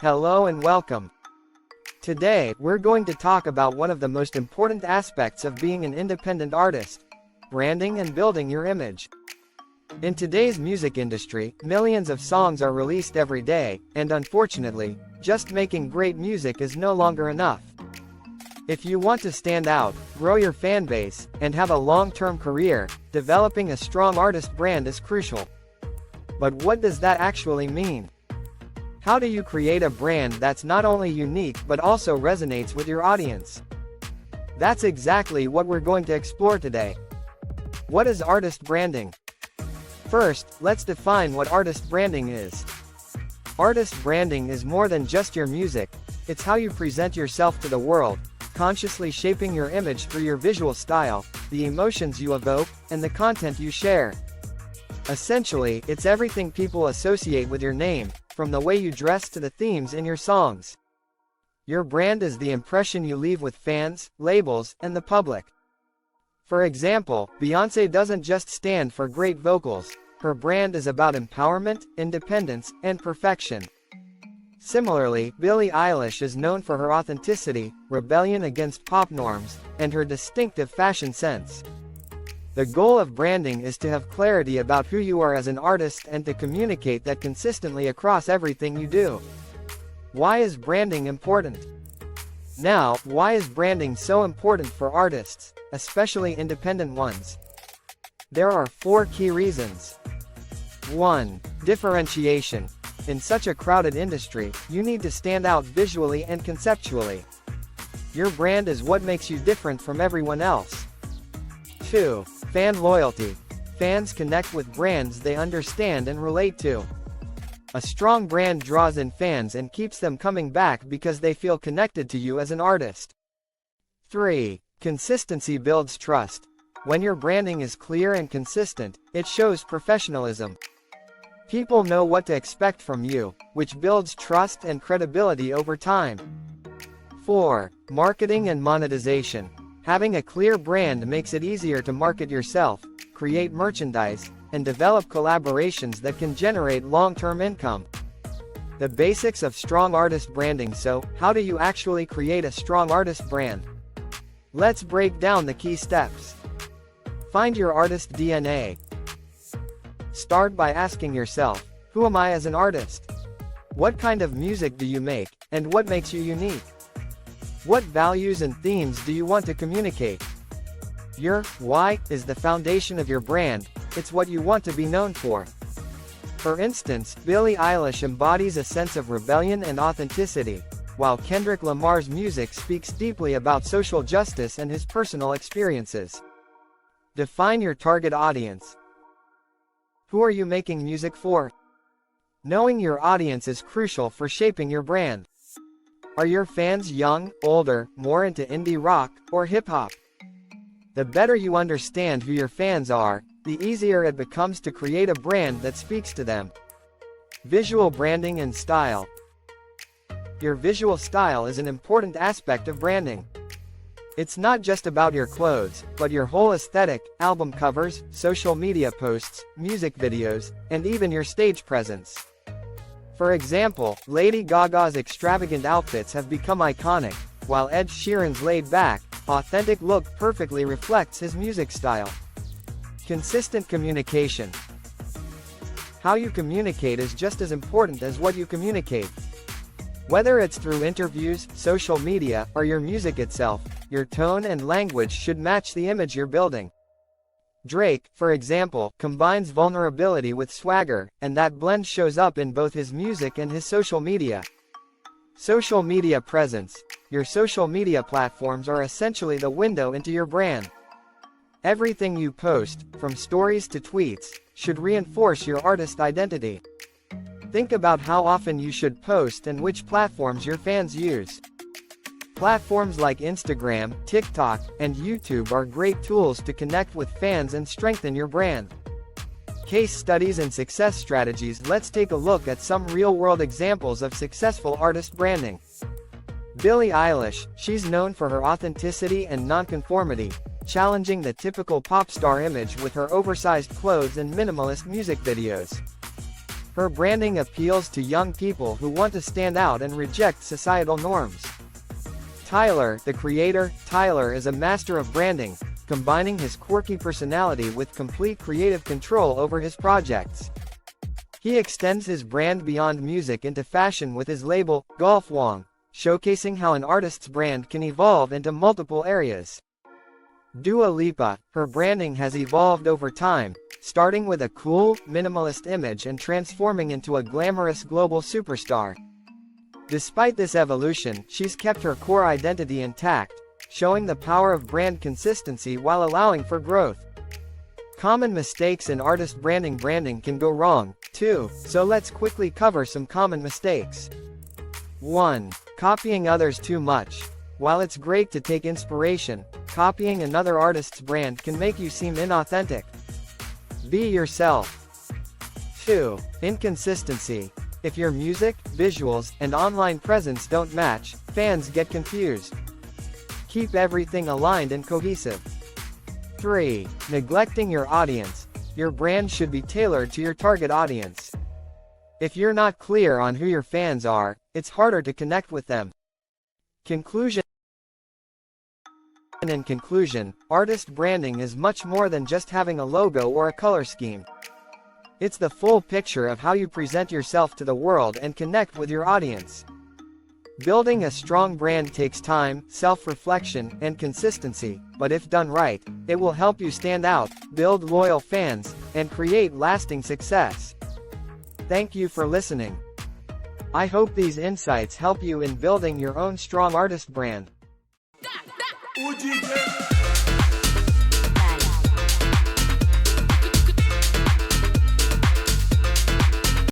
Hello and welcome. Today, we're going to talk about one of the most important aspects of being an independent artist: branding and building your image. In today's music industry, millions of songs are released every day, and unfortunately, just making great music is no longer enough. If you want to stand out, grow your fan base, and have a long-term career, developing a strong artist brand is crucial. But what does that actually mean? How do you create a brand that's not only unique but also resonates with your audience? That's exactly what we're going to explore today. What is artist branding? First, let's define what artist branding is. Artist branding is more than just your music, it's how you present yourself to the world, consciously shaping your image through your visual style, the emotions you evoke, and the content you share. Essentially, it's everything people associate with your name, from the way you dress to the themes in your songs. Your brand is the impression you leave with fans, labels, and the public. For example, Beyoncé doesn't just stand for great vocals, her brand is about empowerment, independence, and perfection. Similarly, Billie Eilish is known for her authenticity, rebellion against pop norms, and her distinctive fashion sense. The goal of branding is to have clarity about who you are as an artist and to communicate that consistently across everything you do. Why is branding important? Now, why is branding so important for artists, especially independent ones? There are 4 key reasons. 1. Differentiation. In such a crowded industry, you need to stand out visually and conceptually. Your brand is what makes you different from everyone else. 2. Fan loyalty. Fans connect with brands they understand and relate to. A strong brand draws in fans and keeps them coming back because they feel connected to you as an artist. 3. Consistency builds trust. When your branding is clear and consistent, it shows professionalism. People know what to expect from you, which builds trust and credibility over time. 4. Marketing and monetization. Having a clear brand makes it easier to market yourself, create merchandise, and develop collaborations that can generate long-term income. The basics of strong artist branding. So, how do you actually create a strong artist brand? Let's break down the key steps. Find your artist DNA. Start by asking yourself, who am I as an artist? What kind of music do you make, and what makes you unique? What values and themes do you want to communicate? Your why is the foundation of your brand, it's what you want to be known for. For instance, Billie Eilish embodies a sense of rebellion and authenticity, while Kendrick Lamar's music speaks deeply about social justice and his personal experiences. Define your target audience. Who are you making music for? Knowing your audience is crucial for shaping your brand. Are your fans young, older, more into indie rock, or hip-hop? The better you understand who your fans are, the easier it becomes to create a brand that speaks to them. Visual branding and style. Your visual style is an important aspect of branding. It's not just about your clothes, but your whole aesthetic, album covers, social media posts, music videos, and even your stage presence. For example, Lady Gaga's extravagant outfits have become iconic, while Ed Sheeran's laid-back, authentic look perfectly reflects his music style. Consistent communication. How you communicate is just as important as what you communicate. Whether it's through interviews, social media, or your music itself, your tone and language should match the image you're building. Drake, for example, combines vulnerability with swagger, and that blend shows up in both his music and his social media. Social media presence. Your social media platforms are essentially the window into your brand. Everything you post, from stories to tweets, should reinforce your artist identity. Think about how often you should post and which platforms your fans use. Platforms like Instagram, TikTok, and YouTube are great tools to connect with fans and strengthen your brand. Case studies and success strategies. Let's take a look at some real-world examples of successful artist branding. Billie Eilish, she's known for her authenticity and nonconformity, challenging the typical pop star image with her oversized clothes and minimalist music videos. Her branding appeals to young people who want to stand out and reject societal norms. Tyler, the creator. Tyler is a master of branding, combining his quirky personality with complete creative control over his projects. He extends his brand beyond music into fashion with his label, Golf Wong, showcasing how an artist's brand can evolve into multiple areas. Dua Lipa, her branding has evolved over time, starting with a cool, minimalist image and transforming into a glamorous global superstar. Despite this evolution, she's kept her core identity intact, showing the power of brand consistency while allowing for growth. Common mistakes in artist branding. Branding can go wrong, too, so let's quickly cover some common mistakes. 1. Copying others too much. While it's great to take inspiration, copying another artist's brand can make you seem inauthentic. Be yourself. 2. Inconsistency. If your music, visuals, and online presence don't match, fans get confused. Keep everything aligned and cohesive. 3. Neglecting your audience. Your brand should be tailored to your target audience. If you're not clear on who your fans are, it's harder to connect with them. Conclusion. In conclusion, artist branding is much more than just having a logo or a color scheme. It's the full picture of how you present yourself to the world and connect with your audience. Building a strong brand takes time, self-reflection, and consistency, but if done right, it will help you stand out, build loyal fans, and create lasting success. Thank you for listening. I hope these insights help you in building your own strong artist brand. OG